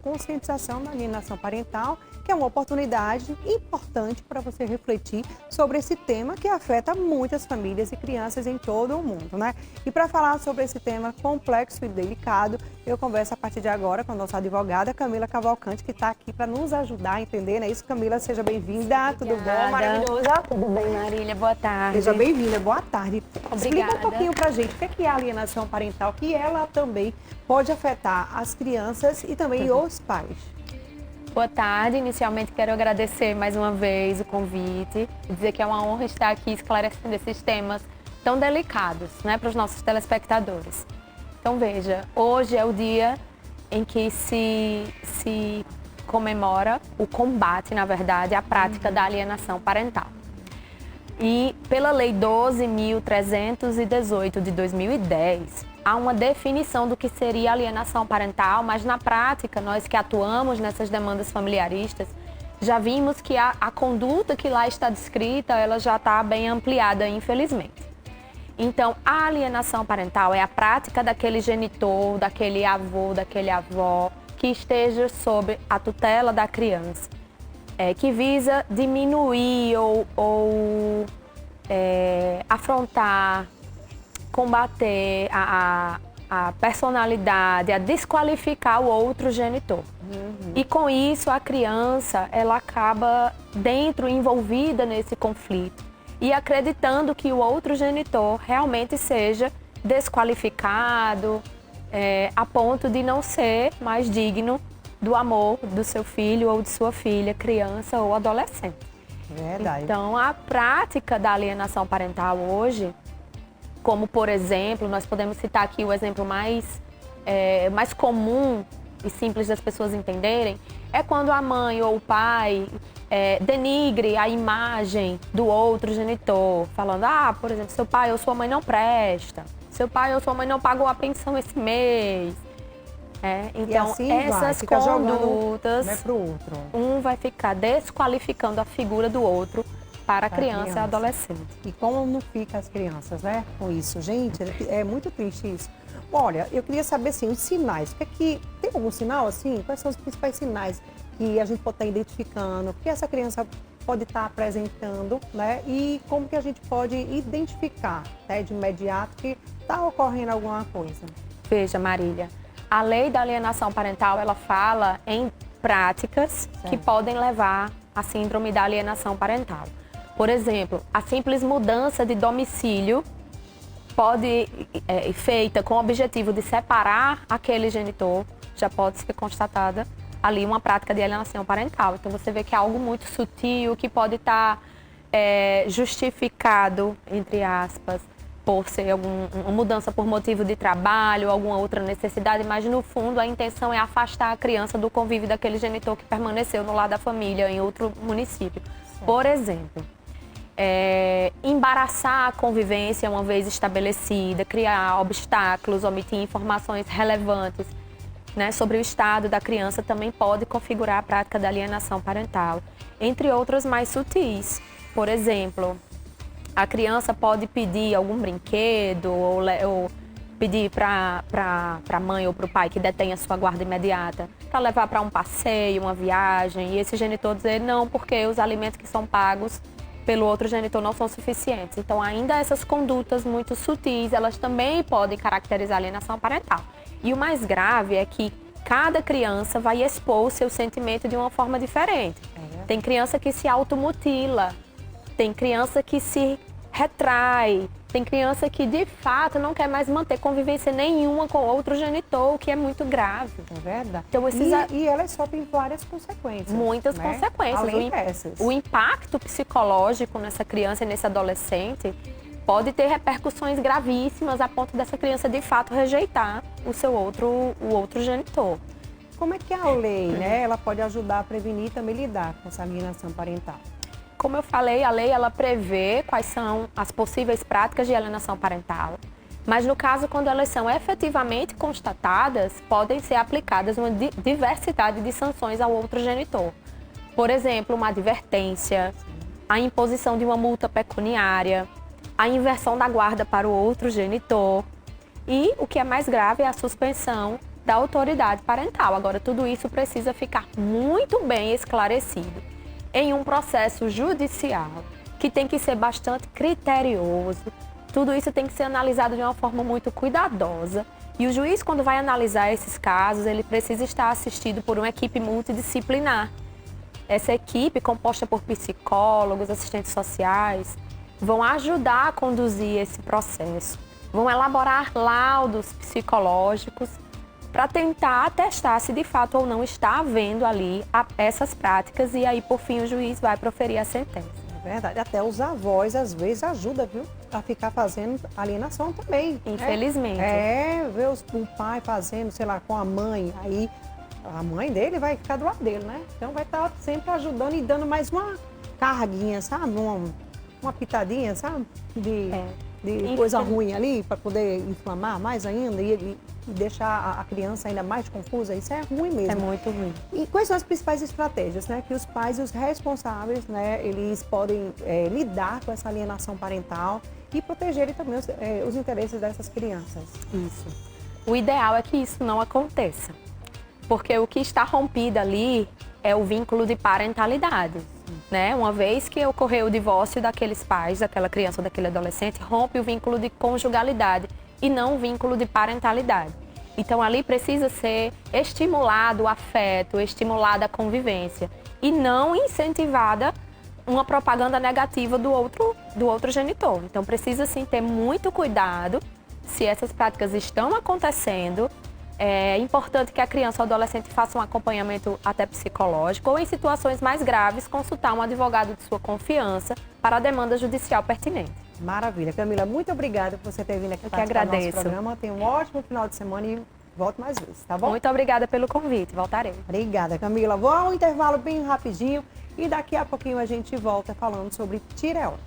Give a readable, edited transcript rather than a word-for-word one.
conscientização da alienação parental, que é uma oportunidade importante para você refletir sobre esse tema que afeta muitas famílias e crianças em todo o mundo, né? E para falar sobre esse tema complexo e delicado, eu converso a partir de agora com a nossa advogada Camila Cavalcante, que está aqui para nos ajudar a entender, né? Isso, Camila, seja bem-vinda. Tudo bom, maravilhosa? Tudo bem, Marília? Boa tarde. Seja bem-vinda, boa tarde. Obrigada. Explica um pouquinho pra gente o que é a alienação parental, que ela também pode afetar as crianças e também os pais. Boa tarde. Inicialmente quero agradecer mais uma vez o convite e dizer que é uma honra estar aqui esclarecendo esses temas tão delicados, né, para os nossos telespectadores. Então veja, hoje é o dia em que se comemora o combate, na verdade, à prática da alienação parental. E pela Lei 12.318 de 2010, há uma definição do que seria alienação parental, mas na prática, nós que atuamos nessas demandas familiaristas, já vimos que a conduta que lá está descrita, ela já está bem ampliada, infelizmente. Então, a alienação parental é a prática daquele genitor, daquele avô, daquele avó, que esteja sob a tutela da criança. Que visa diminuir ou afrontar, combater a personalidade, a desqualificar o outro genitor. E com isso a criança ela acaba envolvida nesse conflito e acreditando que o outro genitor realmente seja desqualificado a ponto de não ser mais digno do amor do seu filho ou de sua filha, criança ou adolescente. Verdade. Então, a prática da alienação parental hoje, como por exemplo, nós podemos citar aqui o exemplo mais comum e simples das pessoas entenderem, é quando a mãe ou o pai denigre a imagem do outro genitor, falando, por exemplo, seu pai ou sua mãe não presta, seu pai ou sua mãe não pagou a pensão esse mês. Então, assim essas condutas, pro outro. um vai ficar desqualificando a figura do outro para a criança e adolescente. E como não fica as crianças, né, com isso? Gente, é muito triste isso. Olha, eu queria saber, assim, os sinais. Tem algum sinal, assim? Quais são os principais sinais que a gente pode estar identificando? O que essa criança pode estar apresentando, né? E como que a gente pode identificar, né, de imediato que está ocorrendo alguma coisa? Veja, Marília, a lei da alienação parental, ela fala em práticas que podem levar à síndrome da alienação parental. Por exemplo, a simples mudança de domicílio pode feita com o objetivo de separar aquele genitor, já pode ser constatada ali uma prática de alienação parental. Então você vê que é algo muito sutil, que pode estar justificado, entre aspas, por ser uma mudança por motivo de trabalho, alguma outra necessidade, mas no fundo a intenção é afastar a criança do convívio daquele genitor que permaneceu no lar da família em outro município. Por exemplo, embaraçar a convivência uma vez estabelecida, criar obstáculos, omitir informações relevantes, né, sobre o estado da criança também pode configurar a prática da alienação parental, entre outras mais sutis. Por exemplo, a criança pode pedir algum brinquedo ou pedir para a mãe ou para o pai que detém a sua guarda imediata para levar para um passeio, uma viagem, e esse genitor dizer não, porque os alimentos que são pagos pelo outro genitor não são suficientes. Então, ainda essas condutas muito sutis, elas também podem caracterizar a alienação parental. E o mais grave é que cada criança vai expor o seu sentimento de uma forma diferente. Tem criança que se automutila, tem criança que se retrai, tem criança que de fato não quer mais manter convivência nenhuma com outro genitor, o que é muito grave. É verdade. Então, E elas sofrem várias consequências. Muitas consequências. Além dessas. O impacto psicológico nessa criança e nesse adolescente pode ter repercussões gravíssimas a ponto dessa criança de fato rejeitar o outro genitor. Como é que a lei, né, ela pode ajudar a prevenir e também lidar com essa alienação parental? Como eu falei, a lei ela prevê quais são as possíveis práticas de alienação parental, mas no caso, quando elas são efetivamente constatadas, podem ser aplicadas uma diversidade de sanções ao outro genitor. Por exemplo, uma advertência, a imposição de uma multa pecuniária, a inversão da guarda para o outro genitor e, o que é mais grave, é a suspensão da autoridade parental. Agora, tudo isso precisa ficar muito bem esclarecido em um processo judicial, que tem que ser bastante criterioso. Tudo isso tem que ser analisado de uma forma muito cuidadosa. E o juiz, quando vai analisar esses casos, ele precisa estar assistido por uma equipe multidisciplinar. Essa equipe, composta por psicólogos, assistentes sociais, vão ajudar a conduzir esse processo. Vão elaborar laudos psicológicos para tentar atestar se de fato ou não está havendo ali essas práticas, e aí, por fim, o juiz vai proferir a sentença. É verdade, até os avós às vezes ajudam, viu? A ficar fazendo alienação também. Infelizmente. Ver o pai fazendo, sei lá, com a mãe, aí a mãe dele vai ficar do lado dele, né? Então vai estar sempre ajudando e dando mais uma carguinha, sabe? Uma pitadinha, sabe? De coisa ruim ali, para poder inflamar mais ainda e deixar a criança ainda mais confusa. Isso é ruim mesmo. É muito ruim. E quais são as principais estratégias, né, que os pais e os responsáveis, né, eles podem lidar com essa alienação parental e protegerem também os interesses dessas crianças? Isso. O ideal é que isso não aconteça, porque o que está rompido ali é o vínculo de parentalidade. Né? Uma vez que ocorreu o divórcio daqueles pais, daquela criança ou daquele adolescente, rompe o vínculo de conjugalidade e não o vínculo de parentalidade. Então, ali precisa ser estimulado o afeto, estimulada a convivência e não incentivada uma propaganda negativa do outro genitor. Então, precisa, sim, ter muito cuidado se essas práticas estão acontecendo. É importante que a criança ou adolescente faça um acompanhamento até psicológico ou, em situações mais graves, consultar um advogado de sua confiança para a demanda judicial pertinente. Maravilha. Camila, muito obrigada por você ter vindo aqui participar do nosso programa. Tenha um ótimo final de semana e volte mais vezes, tá bom? Muito obrigada pelo convite. Voltarei. Obrigada, Camila. Vou ao intervalo bem rapidinho e daqui a pouquinho a gente volta falando sobre tireoide.